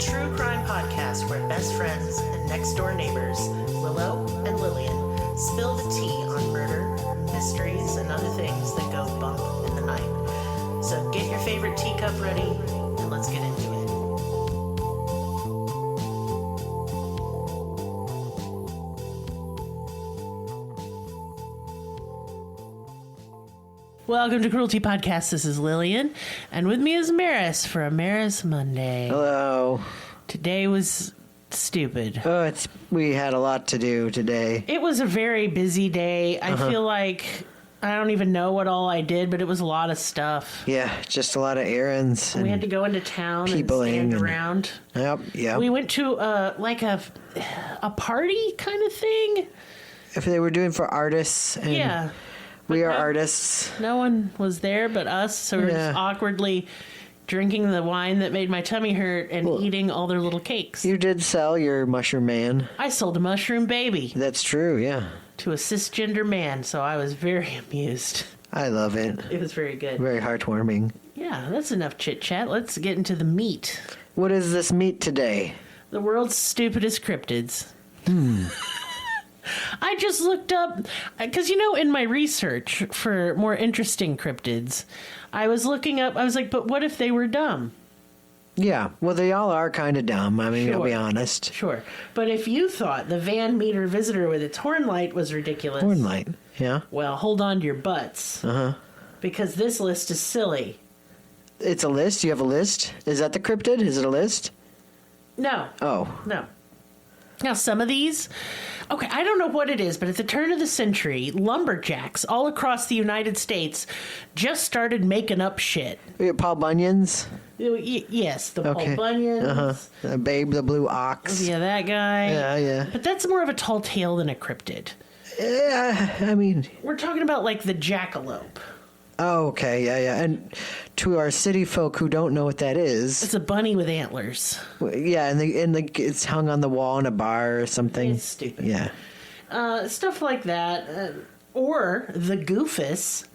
true crime podcast where best friends and next door neighbors, Willow and Lillian, spill the tea on murder, mysteries, and other things that go bump in the night. So get your favorite teacup ready and let's get into it. Welcome to Cruelty Podcast. This is Lillian, and with me is Merris for a Merris Monday. Hello. Today was stupid. We had a lot to do today. It was a very busy day. I feel like I don't even know what all I did, but it was a lot of stuff. Yeah, just a lot of errands. We had to go into town and peopling stand around. Yep. We went to a party kind of thing. If they were doing for artists. And Yeah. we are artists. No one was there but us, so we were just awkwardly drinking the wine that made my tummy hurt and eating all their little cakes. You did sell your mushroom man. I sold a mushroom baby That's true, yeah. to a cisgender man, so I was very amused. I love it. It was very good. Very heartwarming. Yeah, that's enough chit-chat. Let's get into the meat. What is this meat today? The world's stupidest cryptids. I just looked up, because, in my research for more interesting cryptids, I was looking up, I was like, but what if they were dumb? Yeah, well, they all are kind of dumb. I mean, Sure. I'll be honest. Sure. But if you thought the Van Meter visitor with its horn light was ridiculous... Horn light, yeah. Well, hold on to your butts. Because this list is silly. It's a list? You have a list? Is that the cryptid? Is it a list? No. Oh. No. Now, some of these... Okay, I don't know what it is, but at the turn of the century, lumberjacks all across the United States just started making up shit. Paul Bunyan's? Yes, the Paul Bunyan's. Babe the Blue Ox. Yeah, that guy. Yeah. But that's more of a tall tale than a cryptid. Yeah, I mean... We're talking about, like, the jackalope. Oh, okay, yeah. And to our city folk who don't know what that is... It's a bunny with antlers. Yeah, and it's hung on the wall in a bar or something. It's stupid. Yeah. Stuff like that. Or the Goofus.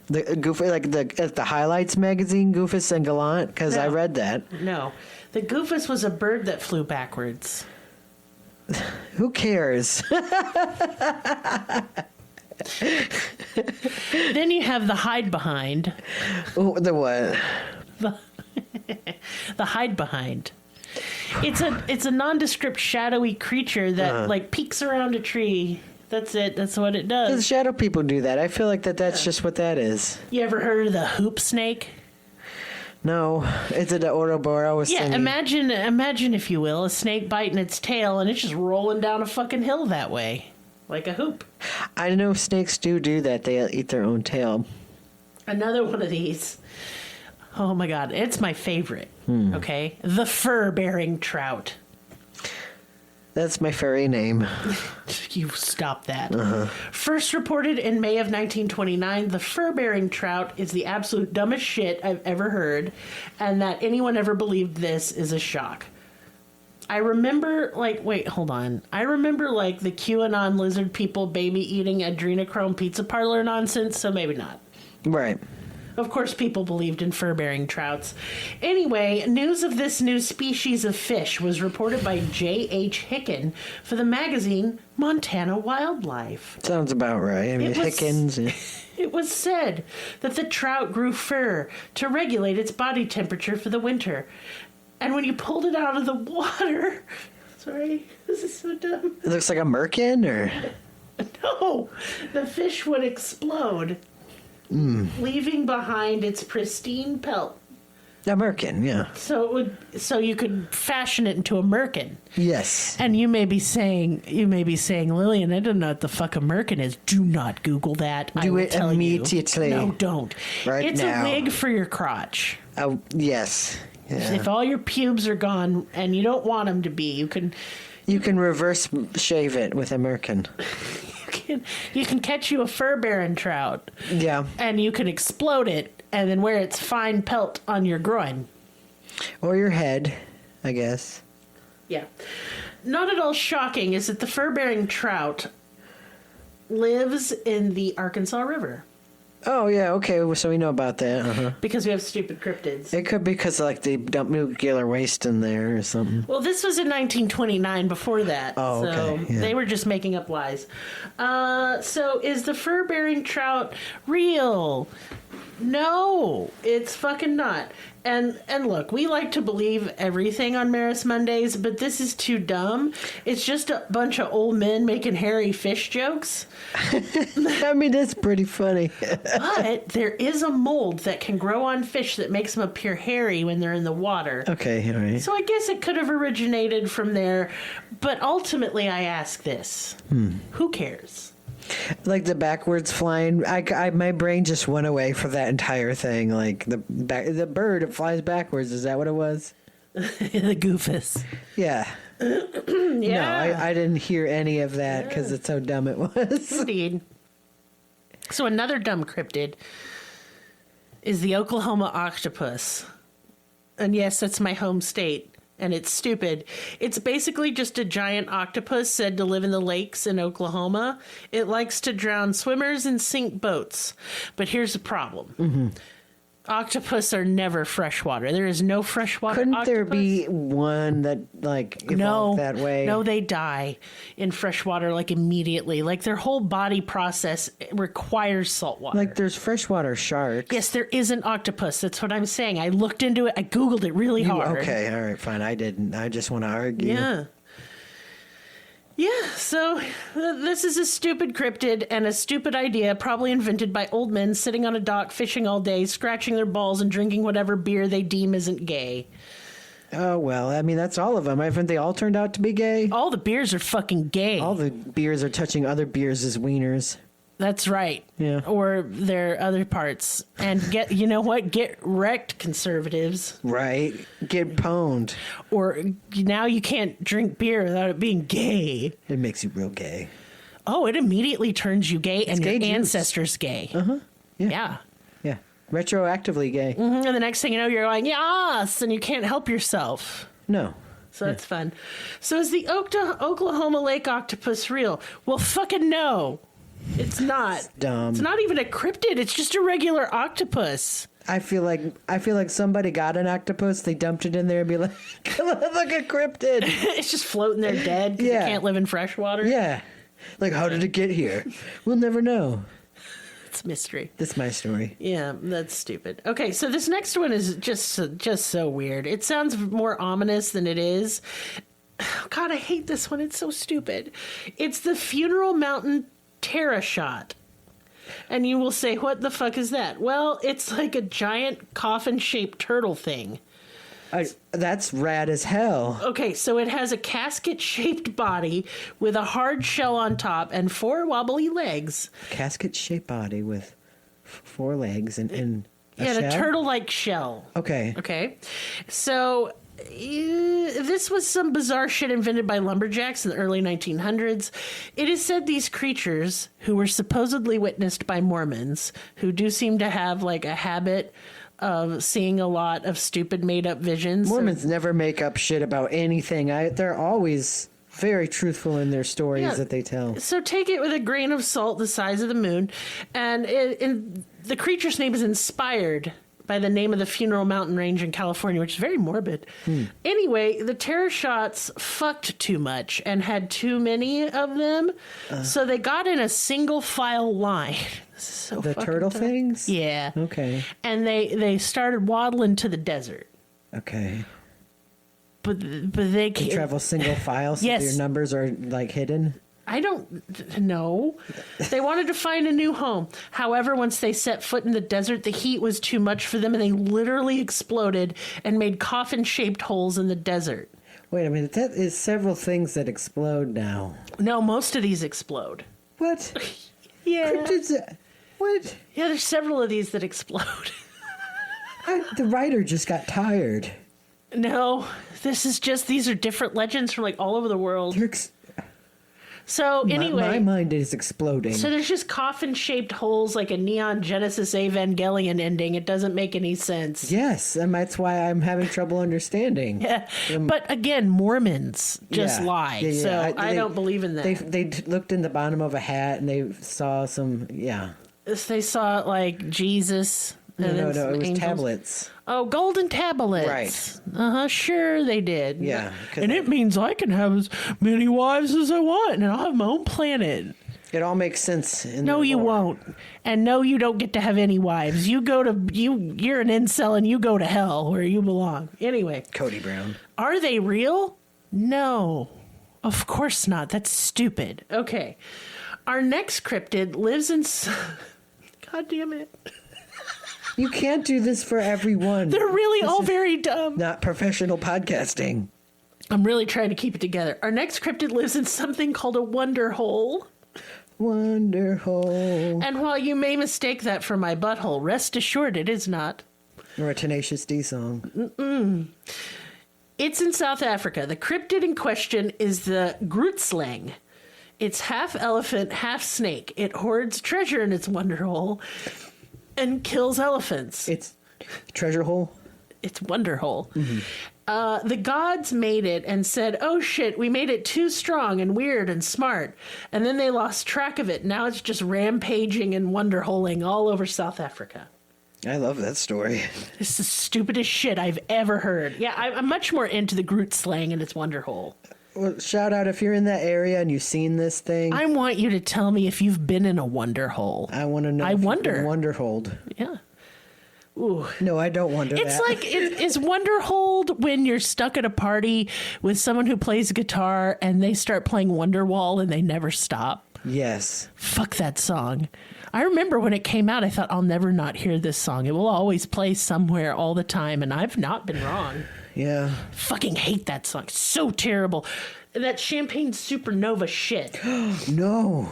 The Goofus, like the Highlights magazine, Goofus and Gallant, because I read that. No. The Goofus was a bird that flew backwards. Who cares? Then you have the hide behind. Oh, the what? The hide behind. It's a nondescript shadowy creature that peeks around a tree. That's it. That's what it The does. shadow people do that. I feel like that's just what that is. You ever heard of the hoop snake? No, it's an Ouroboros. Yeah, thingy. imagine if you will, a snake biting its tail and it's just rolling down a fucking hill that way. Like a hoop. I know snakes do that. They eat their own tail. Another one of these. Oh my god, it's my favorite. Okay? The fur-bearing trout. That's my furry name. You stop that. First reported in May of 1929, the fur-bearing trout is the absolute dumbest shit I've ever heard, and that anyone ever believed this is a shock. I remember, I remember, the QAnon lizard people baby eating adrenochrome pizza parlor nonsense, so maybe not. Right. Of course, people believed in fur-bearing trouts. Anyway, news of this new species of fish was reported by J.H. Hicken for the magazine Montana Wildlife. Sounds about right. I mean, Hickens. It was said that the trout grew fur to regulate its body temperature for the winter. And when you pulled it out of the water... Sorry, this is so dumb. It looks like a merkin, or... No, the fish would explode, leaving behind its pristine pelt. A merkin, yeah. So you could fashion it into a merkin. Yes. And you may be saying, Lillian, I don't know what the fuck a merkin is. Do not Google that. Do it immediately. No, don't. Right it's now. A wig for your crotch. Oh, yes. Yeah. If all your pubes are gone and you don't want them to be, you can reverse shave it with a merkin. You can catch you a fur-bearing trout. Yeah. And you can explode it and then wear its fine pelt on your groin. Or your head, I guess. Yeah. Not at all shocking is that the fur-bearing trout lives in the Arkansas River. Oh, yeah, okay, well, so we know about that. Uh-huh. because we have stupid cryptids. It could be because, like, they dump nuclear waste in there or something. Well, this was in 1929 before that. Oh, okay, So yeah. they were just making up lies. So is the fur-bearing trout real? No, it's fucking not. And look, we like to believe everything on Merris Mondays, but this is too dumb. It's just a bunch of old men making hairy fish jokes. I mean, that's pretty funny. But there is a mold that can grow on fish that makes them appear hairy when they're in the water. Okay, all right. So I guess it could have originated from there. But ultimately, I ask this. Who cares? Like the backwards flying, my brain just went away for that entire thing. Like the bird, it flies backwards. Is that what it was? The Goofus. Yeah. Yeah. No, I didn't hear any of that because it's so dumb it was. Indeed. So another dumb cryptid is the Oklahoma octopus. And yes, that's my home state. And it's stupid. It's basically just a giant octopus said to live in the lakes in Oklahoma. It likes to drown swimmers and sink boats. But here's the problem. Mm-hmm. Octopus are never freshwater. There is no freshwater Couldn't octopus. there be one that like evolved that way? No, they die in freshwater like immediately. Like their whole body process requires salt water. Like there's freshwater sharks. Yes, there is an octopus. That's what I'm saying. I looked into it. I Googled it really hard. Okay, all right, fine. I didn't. I just want to argue. Yeah. Yeah, so this is a stupid cryptid and a stupid idea probably invented by old men sitting on a dock fishing all day, scratching their balls and drinking whatever beer they deem isn't gay. Oh, well, I mean, that's all of them. Haven't they all turned out to be gay? All the beers are fucking gay. All the beers are touching other beers as wieners. That's right. Yeah. Or their other parts. And you know what? Get wrecked, conservatives. Right. Get pwned. Or now you can't drink beer without it being gay. It makes you real gay. Oh, it immediately turns you gay and gay your juice. ancestors gay. Uh-huh. Yeah. Yeah. Retroactively gay. And the next thing you know, you're going, yes, and you can't help yourself. No. So that's fun. So is the Oklahoma Lake octopus real? Well, fucking no. It's not. Dumb. It's not even a cryptid. It's just a regular octopus. I feel like somebody got an octopus, they dumped it in there and be like, look a cryptid. It's just floating there dead because Yeah. it can't live in fresh water. Yeah. Like, how did it get here? We'll never know. It's a mystery. That's my story. Yeah, that's stupid. Okay, so this next one is just so weird. It sounds more ominous than it is. God, I hate this one. It's so stupid. It's the Funeral Mountain Terra shot. And you will say, what the fuck is that? Well, it's like a giant coffin-shaped turtle thing. That's rad as hell. Okay, so it has a casket-shaped body with a hard shell on top and 4 wobbly legs. Casket-shaped body with 4 legs and a Yeah, shell? a turtle-like shell. Okay. Okay, so this was some bizarre shit invented by lumberjacks in the early 1900s. It is said these creatures, who were supposedly witnessed by Mormons, who do seem to have like a habit of seeing a lot of stupid made-up visions. Mormons never make up shit about anything. They're always very truthful in their stories that they tell. So take it with a grain of salt the size of the moon. And the creature's name is inspired by the name of the Funeral Mountain Range in California, which is very morbid. Anyway, the terror shots fucked too much and had too many of them, so they got in a single file line. This is so The fucking turtle dumb. things? Yeah. Okay. And they started waddling to the desert. Okay. But they They can't. travel single file so Yes. your numbers are like hidden? I don't know. They wanted to find a new home. However, once they set foot in the desert, the heat was too much for them and they literally exploded and made coffin-shaped holes in the desert. Wait a minute, that is several things that explode now. No, most of these explode. What? Yeah. Cryptids? What? Yeah, there's several of these that explode. The writer just got tired. No, these are different legends from like all over the world. So anyway, my mind is exploding. so there's just coffin-shaped holes like a Neon Genesis Evangelion ending. It doesn't make any sense. Yes, and that's why I'm having trouble understanding. Yeah. But again, Mormons just lie. Yeah, yeah. So I don't believe in that. They looked in the bottom of a hat and they saw some, yeah. They saw like Jesus. No, and it then was angels. tablets. Oh, golden tablets. Right. Sure they did. Yeah. And it means I can have as many wives as I want, and I'll have my own planet. It all makes sense. No, you won't. And no, you don't get to have any wives. You're an incel and you go to hell where you belong. Anyway. Cody Brown. Are they real? No. Of course not. That's stupid. Okay. Our next cryptid lives in... God damn it. You can't do this for everyone. They're really all very dumb. Not professional podcasting. I'm really trying to keep it together. Our next cryptid lives in something called a wonder hole. Wonder hole. And while you may mistake that for my butthole, rest assured it is not. Or a Tenacious D song. It's in South Africa. The cryptid in question is the Grootslang. It's half elephant, half snake. It hoards treasure in its wonder hole and kills elephants. It's treasure hole? It's wonder hole. The gods made it and said, oh shit, we made it too strong and weird and smart. And then they lost track of it. Now it's just rampaging and wonder holing all over South Africa. I love that story. This is the stupidest shit I've ever heard. Yeah, I'm much more into the Grootslang and its wonder hole. Well, shout out if you're in that area and you've seen this thing. I want you to tell me if you've been in a wonder hole. I want to know. I wonder. Wonderhold. Yeah. Ooh. No, I don't wonder It's that. like, is Wonderhold when you're stuck at a party with someone who plays guitar and they start playing Wonderwall and they never stop? Yes. Fuck that song. I remember when it came out, I thought, I'll never not hear this song. It will always play somewhere all the time, and I've not been wrong. Yeah. Fucking hate that song. It's so terrible. That Champagne Supernova shit. No.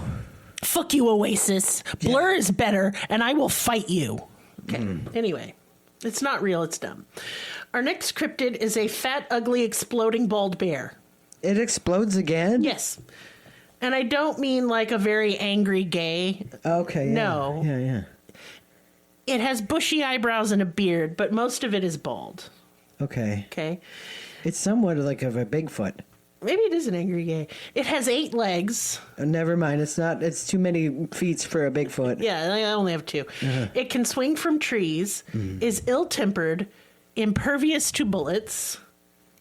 Fuck you, Oasis. Blur is better, and I will fight you. Okay. Anyway, it's not real. It's dumb. Our next cryptid is a fat, ugly, exploding bald bear. It explodes again? Yes. And I don't mean like a very angry gay. Okay. Yeah. No. Yeah. It has bushy eyebrows and a beard, but most of it is bald. Okay. Okay. It's somewhat like of a Bigfoot. Maybe it is an angry gay. It has 8 legs. Never mind. It's not. It's too many feet for a Bigfoot. Yeah, I only have 2. It can swing from trees, is ill-tempered, impervious to bullets.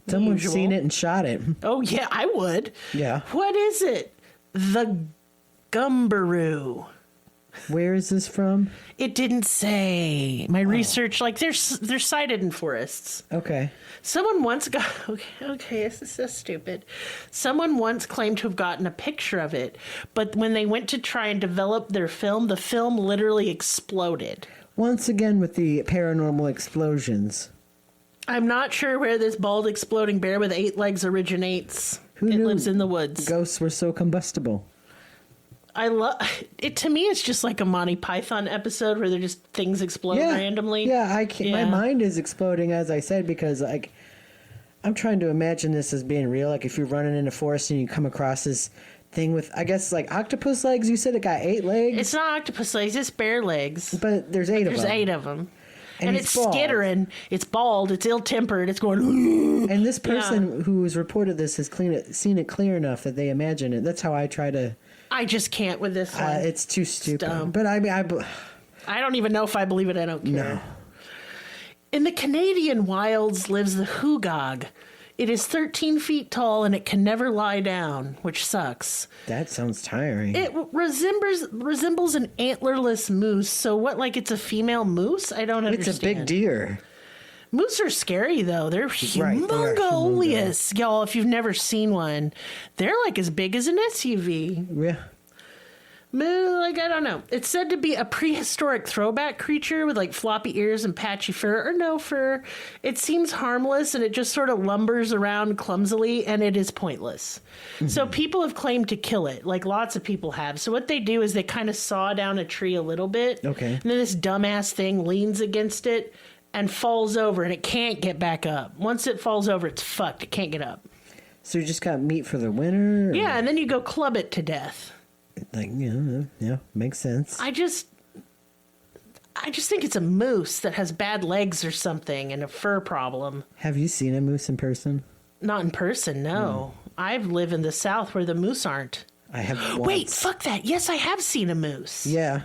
Someone's Usual. seen it and shot it. Oh, yeah, I would. Yeah. What is it? The Gumbaroo. Where is this from? It didn't say. My research, like, they're sighted in forests. Okay. Someone once got... Okay, this is so stupid. Someone once claimed to have gotten a picture of it, but when they went to try and develop their film, the film literally exploded. Once again with the paranormal explosions. I'm not sure where this bald exploding bear with 8 legs originates. Who It knew lives in the woods. Ghosts were so combustible. I love it. To me, it's just like a Monty Python episode where they're just things explode randomly. Yeah, I can't, my mind is exploding as I said because like I'm trying to imagine this as being real. Like if you're running in a forest and you come across this thing with I guess like octopus legs. You said it got 8 legs. It's not octopus legs. It's bear legs. But there's 8 of them. There's 8 of them. And it's bald. skittering. It's bald. It's ill-tempered. It's going. And this person who's reported this has seen it clear enough that they imagine it. That's how I try to. I just can't with this one. It's too stupid. dumb. But I mean, I don't even know if I believe it. I don't care. No. In the Canadian wilds lives the hoogog. It is 13 feet tall and it can never lie down, which sucks. That sounds tiring. It resembles an antlerless moose. So what, like it's a female moose? I don't understand. It's a big deer. Moose are scary, though. They're Right, they are humongous. Y'all, if you've never seen one, they're like as big as an SUV. Yeah. Like, I don't know. It's said to be a prehistoric throwback creature with like floppy ears and patchy fur or no fur. It seems harmless and it just sort of lumbers around clumsily and it is pointless. So people have claimed to kill it, like lots of people have. So what they do is they kind of saw down a tree a little bit. Okay. And then this dumbass thing leans against it and falls over and it can't get back up. Once it falls over, it's fucked. It can't get up. So you just got meat for the winter? Or? Yeah, and then you go club it to death. Like, yeah, makes sense. I just think it's a moose that has bad legs or something and a fur problem. Have you seen a moose in person? Not in person, no. I live in the South where the moose aren't. I have once. Wait, fuck that. Yes, I have seen a moose. Yeah.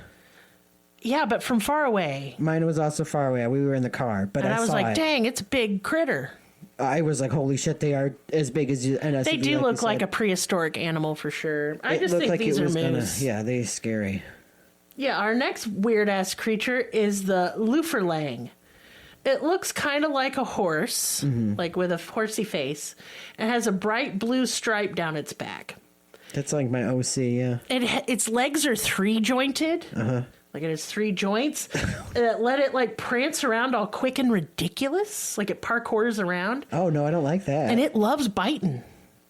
Yeah, but from far away. Mine was also far away. We were in the car, but And I was saw like, it. dang, it's a big critter. I was like, holy shit, they are as big as you. And They do look like a prehistoric animal for sure. I just think these are moose. Yeah, they're scary. Yeah, our next weird-ass creature is the Looferlang. It looks kind of like a horse, like with a horsey face. It has a bright blue stripe down its back. That's like my OC, yeah. Its legs are three-jointed. Like it has 3 joints. Let it like prance around all quick and ridiculous. Like it parkours around. Oh, no, I don't like that. And it loves biting.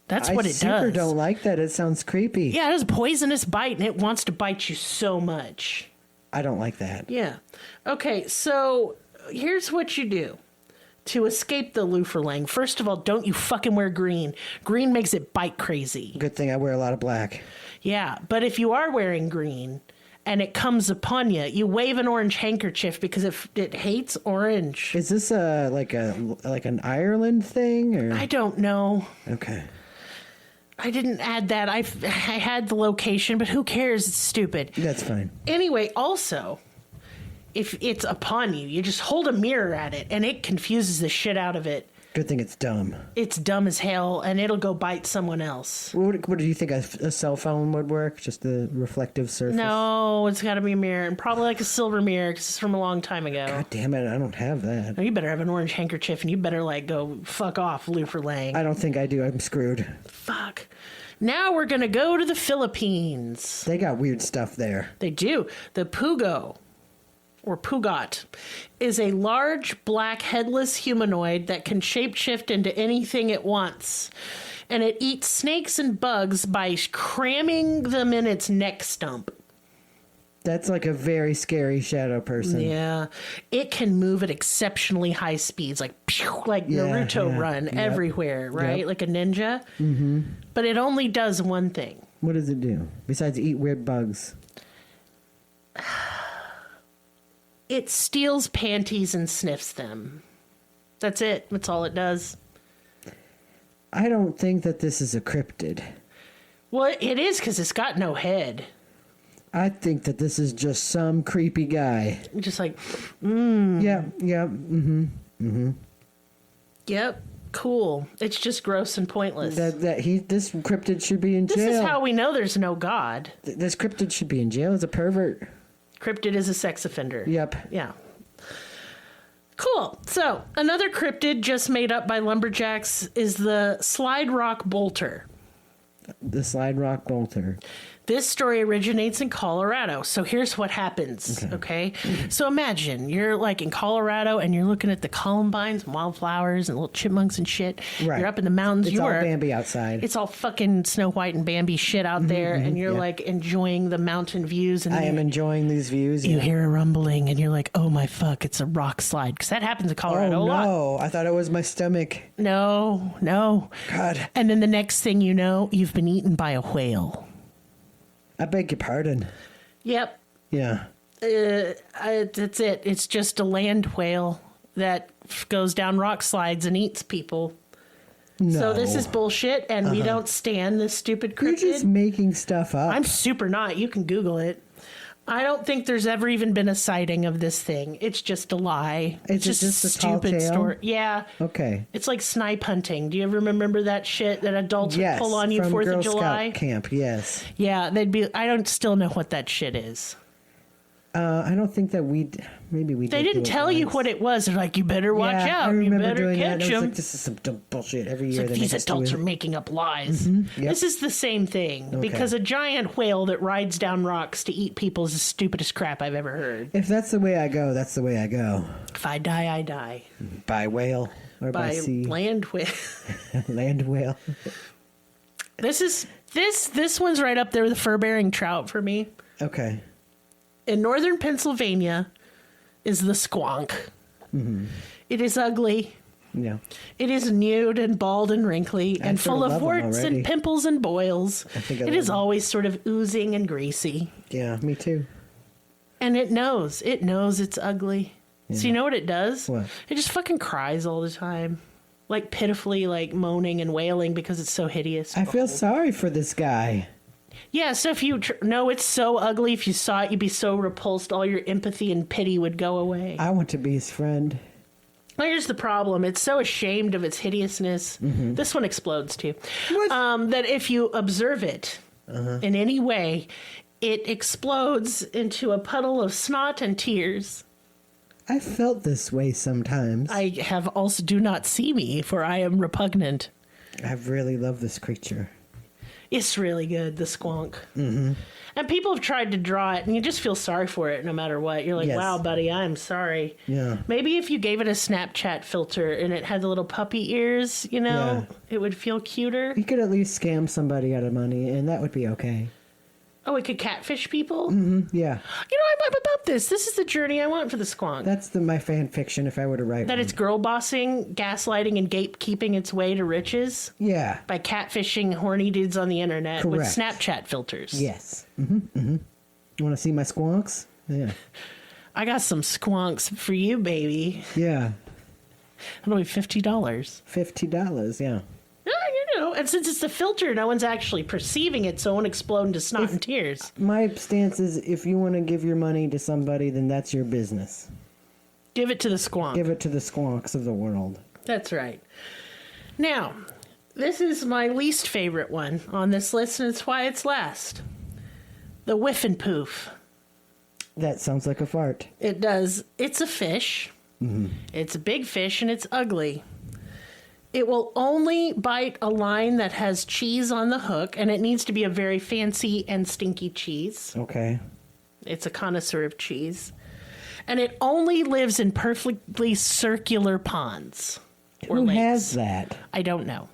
That's what it does. I super don't like that. It sounds creepy. Yeah, it has a poisonous bite, and it wants to bite you so much. I don't like that. Yeah. Okay, so here's what you do to escape the Looferlang. First of all, don't you fucking wear green. Green makes it bite crazy. Good thing I wear a lot of black. Yeah, but if you are wearing green and it comes upon you, you wave an orange handkerchief because if it hates orange. Is this like an Ireland thing? Or? I don't know. Okay. I didn't add that. I had the location, but who cares? It's stupid. That's fine. Anyway, also, if it's upon you, you just hold a mirror at it, and it confuses the shit out of it. Good thing it's dumb. It's dumb as hell, and it'll go bite someone else. What do you think a cell phone would work? Just the reflective surface? No, it's got to be a mirror, and probably like a silver mirror, because it's from a long time ago. God damn it, I don't have that. You better have an orange handkerchief, and you better like go fuck off, Looferlang. I don't think I do. I'm screwed. Fuck. Now we're gonna go to the Philippines. They got weird stuff there. They do. The pugo, or pugot, is a large black headless humanoid that can shapeshift into anything it wants. And it eats snakes and bugs by cramming them in its neck stump. That's like a very scary shadow person. Yeah. It can move at exceptionally high speeds, like pew, like Naruto run everywhere, right? Yep. Like a ninja. Mm-hmm. But it only does one thing. What does it do besides eat weird bugs? It steals panties and sniffs them. That's it. That's all it does. I don't think that this is a cryptid. Well, it is because it's got no head. I think that this is just some creepy guy. Just like, Yeah, yep, cool. It's just gross and pointless. This cryptid should be in jail. This is how we know there's no God. This cryptid should be in jail as a pervert. Cryptid is a sex offender. Yep. Yeah. Cool. So, another cryptid just made up by lumberjacks is the slide rock bolter. The slide rock bolter. This story originates in Colorado. So here's what happens, okay? So imagine you're like in Colorado and you're looking at the columbines and wildflowers and little chipmunks and shit. Right. You're up in the mountains. It's all Bambi outside. It's all fucking Snow White and Bambi shit out there, and you're like enjoying the mountain views. And I am enjoying these views. You hear a rumbling and you're like, oh my fuck, it's a rock slide. Because that happens in Colorado a lot. No, I thought it was my stomach. No. God. And then the next thing you know, you've been eaten by a whale. I beg your pardon. Yep. Yeah. That's it. It's just a land whale that goes down rock slides and eats people. No. So this is bullshit, and we don't stand this stupid cryptid. You're just making stuff up. I'm super not. You can Google it. I don't think there's ever even been a sighting of this thing. It's just a lie. It's just a stupid story. Yeah. Okay. It's like snipe hunting. Do you ever remember that shit that adults would pull on you from 4th Girl of July? Scout camp, yes. Yeah, they'd be. I don't still know what that shit is. I don't think that maybe we. They didn't tell you what it was. They're like, you better watch out. I remember you better doing catch that. And I was them. like, this is some dumb bullshit every year. Like, these adults are making up lies. Yep. This is the same thing because a giant whale that rides down rocks to eat people is the stupidest crap I've ever heard. If that's the way I go, that's the way I go. If I die, I die. By whale or by sea. Land whale. Land whale. This one's right up there with the fur-bearing trout for me. Okay. In northern Pennsylvania is the squonk. Mm-hmm. It is ugly. Yeah. It is nude and bald and wrinkly and full of warts and pimples and boils. It is always sort of oozing and greasy. Yeah, me too. And it knows it's ugly. Yeah. So you know what it does? What? It just fucking cries all the time. Like pitifully like moaning and wailing because it's so hideous. I feel sorry for this guy. Yeah, so if you know it's so ugly, if you saw it, you'd be so repulsed, all your empathy and pity would go away. I want to be his friend. Well, here's the problem. It's so ashamed of its hideousness. Mm-hmm. This one explodes too. That if you observe it in any way, it explodes into a puddle of snot and tears. I felt this way sometimes. I have also do not see me, for I am repugnant. I really love this creature. It's really good, the squonk. Mm-hmm. And people have tried to draw it, and you just feel sorry for it no matter what. You're like, yes. Wow, buddy, I'm sorry. Yeah. Maybe if you gave it a Snapchat filter and it had the little puppy ears, you know, it would feel cuter. You could at least scam somebody out of money, and that would be okay. Oh, it could catfish people? Mm-hmm. Yeah. You know, I'm about this. This is the journey I want for the squonk. That's my fan fiction if I were to write that one. It's girl bossing, gaslighting, and gatekeeping its way to riches. Yeah. By catfishing horny dudes on the internet with Correct. Snapchat filters. Yes. Mm-hmm. Mm-hmm. You want to see my squonks? Yeah. I got some squonks for you, baby. Yeah. It'll be $50. $50, yeah. You know, and since it's the filter, no one's actually perceiving it, so it won't explode into snot and tears. My stance is if you want to give your money to somebody, then that's your business. Give it to the squonk. Give it to the squonks of the world. That's right. Now, this is my least favorite one on this list, and it's why it's last. The whiff and poof. That sounds like a fart. It does. It's a fish. Mm-hmm. It's a big fish, and it's ugly. It will only bite a line that has cheese on the hook, and it needs to be a very fancy and stinky cheese. Okay. It's a connoisseur of cheese. And it only lives in perfectly circular ponds or Who lakes. has that? I don't know.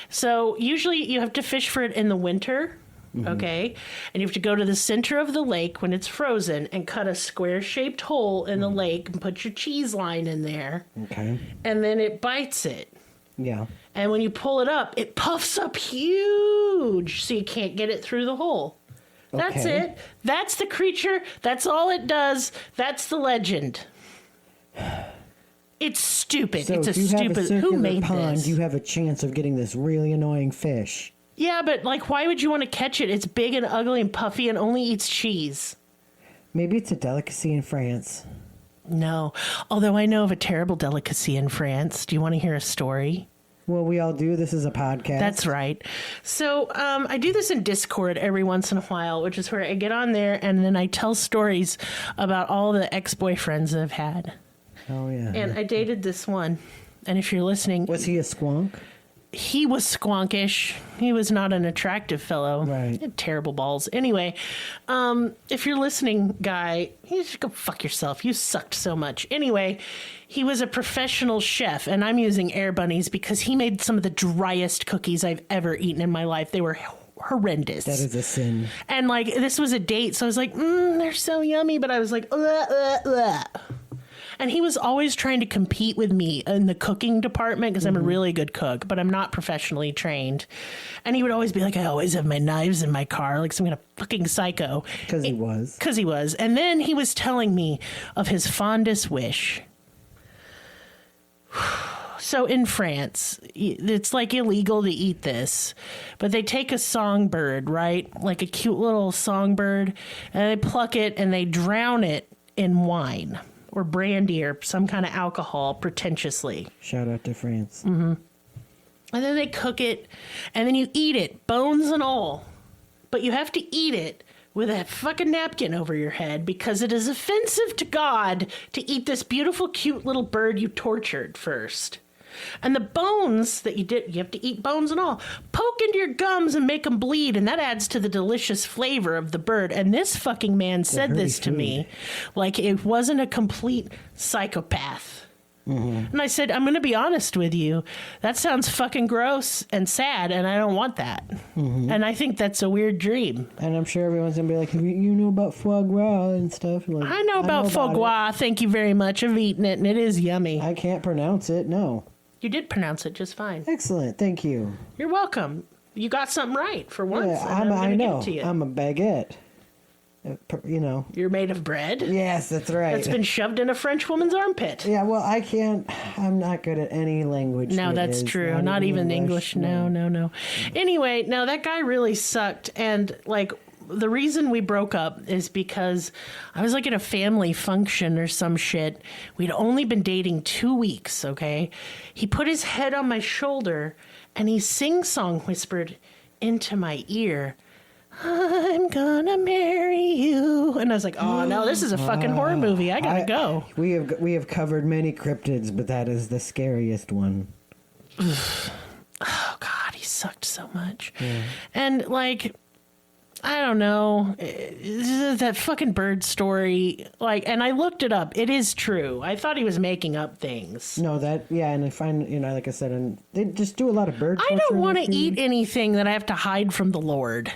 So usually you have to fish for it in the winter, okay? And you have to go to the center of the lake when it's frozen and cut a square-shaped hole in the lake and put your cheese line in there. Okay. And then it bites it. Yeah. And when you pull it up, it puffs up huge, so you can't get it through the hole. That's Okay. it. That's the creature. That's all it does. That's the legend. It's stupid. So it's if a you have stupid. a circular Who made pond, this? you have a chance of getting this really annoying fish. Yeah, but like, why would you want to catch it? It's big and ugly and puffy and only eats cheese. Maybe it's a delicacy in France. No. Although I know of a terrible delicacy in France. Do you want to hear a story? Well, we all do. This is a podcast. That's right. So I do this in Discord every once in a while, which is where I get on there and then I tell stories about all the ex-boyfriends that I've had. Oh, yeah. And I dated this one. And if you're listening... Was he a squonk? He was squonkish. He was not an attractive fellow. Right. He had terrible balls. Anyway, if you're listening, guy, you should go fuck yourself. You sucked so much. Anyway, he was a professional chef, and I'm using air bunnies because he made some of the driest cookies I've ever eaten in my life. They were horrendous. That is a sin. And like, this was a date, so I was like, they're so yummy, but I was like, ugh. And he was always trying to compete with me in the cooking department because I'm a really good cook, but I'm not professionally trained. And he would always be like, I always have my knives in my car, like some kind of fucking psycho. Because he was. Because he was. And then he was telling me of his fondest wish. So in France, it's like illegal to eat this, but they take a songbird, right? Like a cute little songbird, and they pluck it and they drown it in wine or brandy or some kind of alcohol pretentiously. Shout out to France. Mm-hmm. And then they cook it, and then you eat it, bones and all. But you have to eat it with a fucking napkin over your head because it is offensive to God to eat this beautiful, cute little bird you tortured first. And the bones that you did, you have to eat bones and all, poke into your gums and make them bleed, and that adds to the delicious flavor of the bird. And this fucking man said this to me like it wasn't a complete psychopath. Mm-hmm. And I said, I'm going to be honest with you. That sounds fucking gross and sad, and I don't want that. Mm-hmm. And I think that's a weird dream. And I'm sure everyone's going to be like, you know about foie gras and stuff? Like, I know about foie gras. Thank you very much. I've eaten it, and it is yummy. I can't pronounce it, no. You did pronounce it just fine. Excellent, thank you. You're welcome. You got something right for once. Yeah, I know. Give it to you. I'm a baguette. You know. You're made of bread? Yes, that's right. That's been shoved in a French woman's armpit. Yeah, well, I'm not good at any language. No, that's true. Not even English. No. Anyway, no, that guy really sucked. And, like, the reason we broke up is because I was, like, at a family function or some shit. We'd only been dating 2 weeks, okay? He put his head on my shoulder, and he sing-song whispered into my ear, I'm gonna marry you. And I was like, oh, no, this is a fucking horror movie. I gotta go. We have covered many cryptids, but that is the scariest one. Oh, God, he sucked so much. Yeah. And, like, I don't know, that fucking bird story, like, and I looked it up. It is true. I thought he was making up things. No, and I find, like I said, and they just do a lot of bird. I don't want to eat anything that I have to hide from the Lord.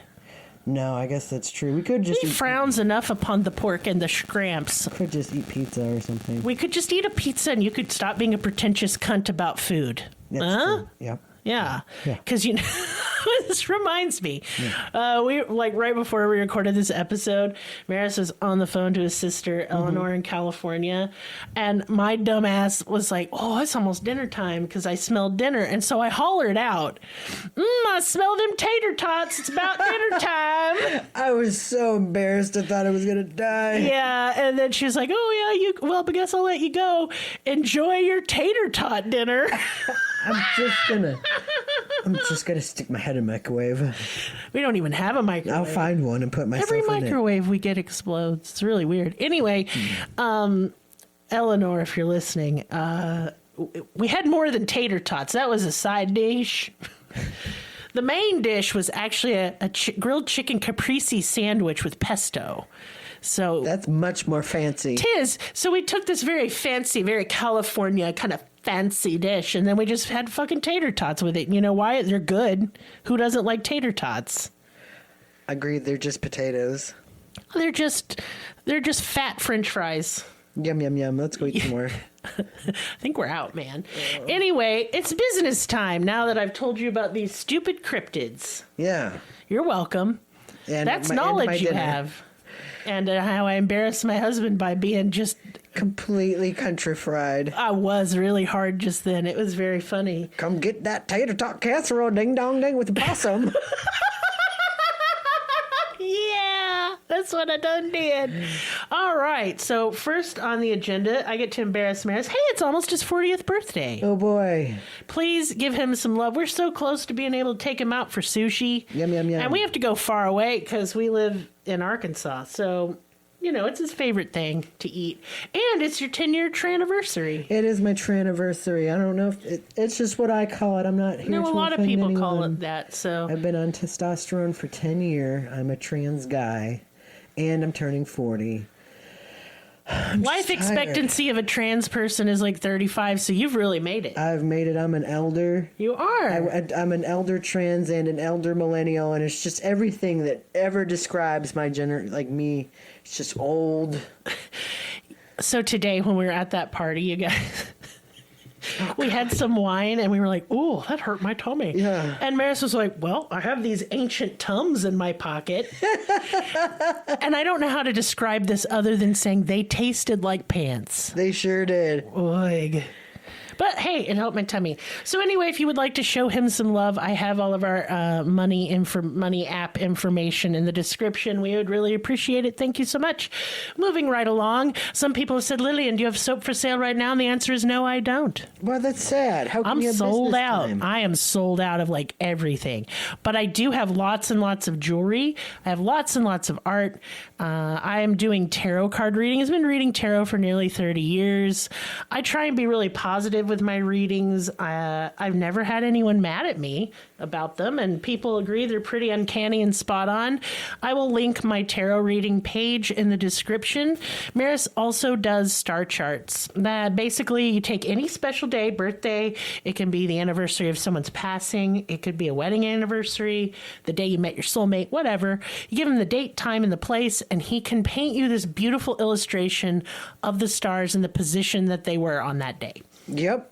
No, I guess that's true. We could just. He frowns enough upon the pork and the scramps. We could just eat pizza or something. We could just eat a pizza, and you could stop being a pretentious cunt about food. That's true. Yep. Yeah, because this reminds me. Yeah. We like right before we recorded this episode, Merris was on the phone to his sister Eleanor in California, and my dumb ass was like, "Oh, it's almost dinner time," because I smelled dinner, and so I hollered out, "I smell them tater tots. It's about dinner time." I was so embarrassed. I thought I was gonna die. Yeah, and then she was like, "Oh yeah, well, I guess I'll let you go. Enjoy your tater tot dinner." I'm just gonna stick my head in a microwave. We don't even have a microwave. I'll find one and put myself in it. Every microwave we get explodes. It's really weird. Anyway, Eleanor, if you're listening, we had more than tater tots. That was a side dish. The main dish was actually a grilled chicken caprese sandwich with pesto. So that's much more fancy. Tis. So we took this very fancy, very California kind of fancy dish, and then we just had fucking tater tots with it. You know why? They're good. Who doesn't like tater tots? Agreed. They're just potatoes. They're just fat French fries. Yum, yum, yum. Let's go eat some more. I think we're out, man. Anyway, it's business time now that I've told you about these stupid cryptids. Yeah. You're welcome. And that's knowledge you have. And how I embarrassed my husband by being just completely country fried. I was really hard just then. It was very funny. Come get that tater tot casserole, ding dong ding with the possum. Yeah, that's what I done did. All right, so first on the agenda, I get to embarrass Merris. Hey, it's almost his 40th birthday. Oh boy. Please give him some love. We're so close to being able to take him out for sushi. Yum, yum, yum. And we have to go far away because we live in Arkansas. So, it's his favorite thing to eat. And it's your 10-year anniversary. It is my anniversary. I don't know if it's just what I call it. I'm not here to a lot of people anyone. call it that. So I've been on testosterone for 10 years. I'm a trans guy, and I'm turning 40. Life expectancy of a trans person is like 35, so you've really made it. I've made it. I'm an elder. You are. I'm an elder trans and an elder millennial, and it's just everything that ever describes my gender, like me. It's just old. So today, when we were at that party, you guys, we had some wine, and we were like, "Ooh, that hurt my tummy." Yeah. And Merris was like, "Well, I have these ancient Tums in my pocket," and I don't know how to describe this other than saying they tasted like pants. They sure did. Oig. But hey, it helped my tummy. So anyway, if you would like to show him some love, I have all of our money app information in the description. We would really appreciate it. Thank you so much. Moving right along, some people have said, Lillian, do you have soap for sale right now? And the answer is no, I don't. Well, that's sad. How can I'm you have sold out. Time? I am sold out of like everything. But I do have lots and lots of jewelry. I have lots and lots of art. I am doing tarot card reading. I've been reading tarot for nearly 30 years. I try and be really positive with my readings. I've never had anyone mad at me about them, and people agree they're pretty uncanny and spot on. I will link my tarot reading page in the description. Merris also does star charts. Basically, you take any special day, birthday, it can be the anniversary of someone's passing, it could be a wedding anniversary, the day you met your soulmate, whatever. You give him the date, time, and the place, and he can paint you this beautiful illustration of the stars and the position that they were on that day. Yep.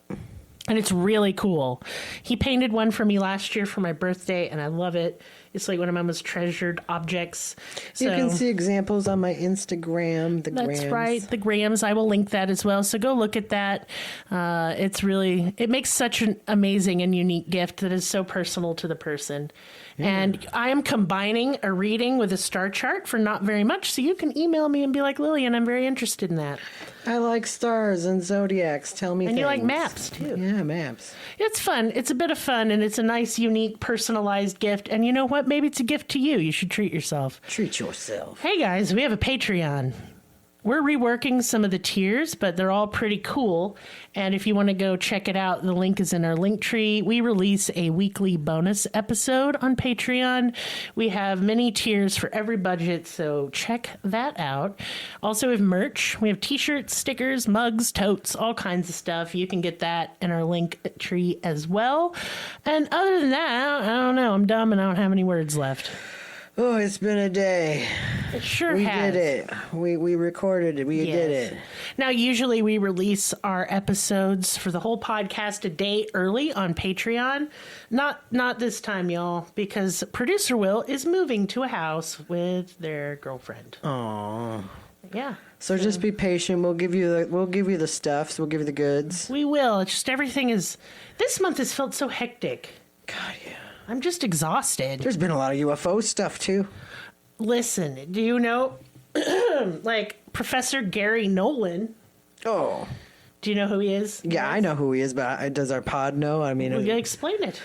And it's really cool. He painted one for me last year for my birthday, and I love it. It's like one of my most treasured objects. So, you can see examples on my Instagram, the that's Grams. right, the Grams. I will link that as well. So go look at that. It makes such an amazing and unique gift that is so personal to the person. And I am combining a reading with a star chart for not very much. So you can email me and be like, Lillian, I'm very interested in that. I like stars and zodiacs. Tell me And things. you like maps, too. Yeah, maps. It's fun. It's a bit of fun, and it's a nice, unique, personalized gift. And you know what? Maybe it's a gift to you. You should treat yourself. Treat yourself. Hey, guys, we have a Patreon. We're reworking some of the tiers, but they're all pretty cool. And if you want to go check it out, the link is in our link tree. We release a weekly bonus episode on Patreon. We have many tiers for every budget, so check that out. Also, we have merch. We have t-shirts, stickers, mugs, totes, all kinds of stuff. You can get that in our link tree as well. And other than that, I don't know. I'm dumb and I don't have any words left. Oh, it's been a day. It sure We has. did it. We recorded it. We did it. Now, usually we release our episodes for the whole podcast a day early on Patreon. Not this time, y'all, because producer Will is moving to a house with their girlfriend. Aww. Yeah. So just be patient. We'll give you the stuffs. We'll give you the goods. We will. It's just everything is. This month has felt so hectic. God, yeah. I'm just exhausted. There's been a lot of UFO stuff too. Listen, do you know, like Professor Gary Nolan? Oh. Do you know who he is? Yeah, I know who he is, but does our pod know? I mean, Explain it.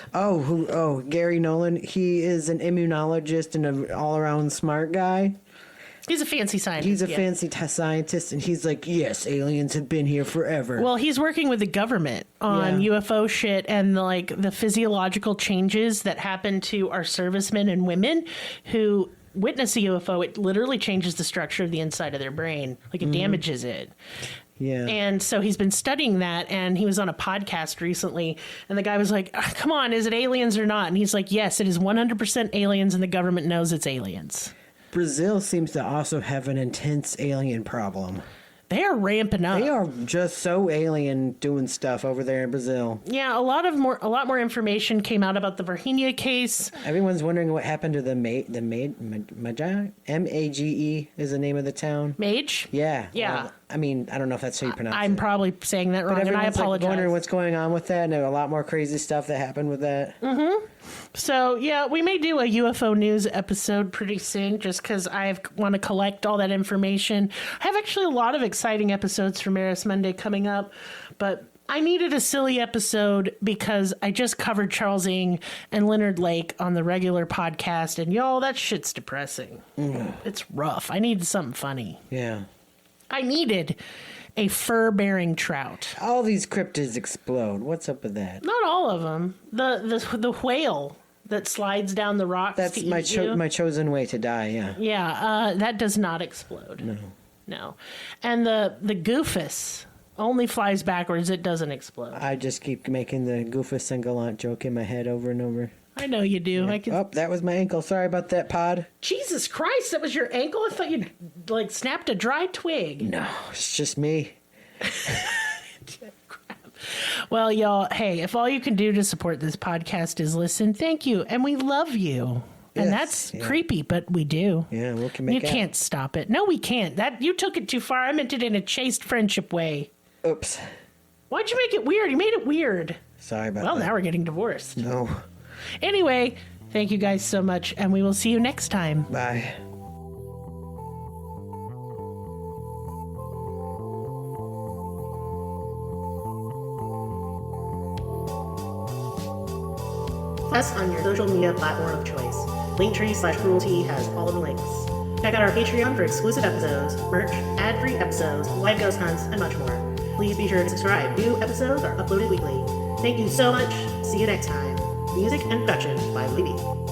Gary Nolan. He is an immunologist and an all-around smart guy. He's a fancy scientist. He's a fancy scientist, and he's like, yes, aliens have been here forever. Well, he's working with the government on UFO shit and the physiological changes that happen to our servicemen and women who witness a UFO. It literally changes the structure of the inside of their brain. Like it damages it. Yeah. And so he's been studying that, and he was on a podcast recently, and the guy was like, come on, is it aliens or not? And he's like, yes, it is 100% aliens, and the government knows it's aliens. Brazil seems to also have an intense alien problem. They are ramping up. They are just so alien doing stuff over there in Brazil. Yeah, a lot more information came out about the Virginia case. Everyone's wondering what happened to the Mage. Mage is the name of the town. Mage? Yeah. Yeah. Well, I mean, I don't know if that's how you pronounce it. I'm probably saying that wrong, But and I everyone's apologize. wondering what's going on with that, and a lot more crazy stuff that happened with that. Mm-hmm. So, yeah, we may do a UFO news episode pretty soon just because I want to collect all that information. I have actually a lot of exciting episodes for Merris Monday coming up, but I needed a silly episode because I just covered Charles Ng and Leonard Lake on the regular podcast, and y'all, that shit's depressing. It's rough. I needed something funny. Yeah. I needed a fur-bearing trout. All these cryptids explode. What's up with that? Not all of them. The whale that slides down the rocks. That's to my eat you. my chosen way to die. Yeah. Yeah, that does not explode. No. And the Goofus only flies backwards. It doesn't explode. I just keep making the Goofus and Gallant joke in my head over and over. I know you do. I can. Oh, that was my ankle. Sorry about that, pod. Jesus Christ, that was your ankle? I thought you snapped a dry twig. No, it's just me. Well, y'all, hey, if all you can do to support this podcast is listen, thank you, and we love you. And Yes, that's creepy, but we do. Yeah, we can make You can't stop it. No, we can't. You took it too far. I meant it in a chaste friendship way. Oops. Why'd you make it weird? You made it weird. Sorry about Well, that. now we're getting divorced. No. Anyway, thank you guys so much, and we will see you next time. Bye. Us on your social media platform of choice. Linktree/cruelty has all of the links. Check out our Patreon for exclusive episodes, merch, ad-free episodes, live ghost hunts, and much more. Please be sure to subscribe. New episodes are uploaded weekly. Thank you so much. See you next time. Music and production by Libby.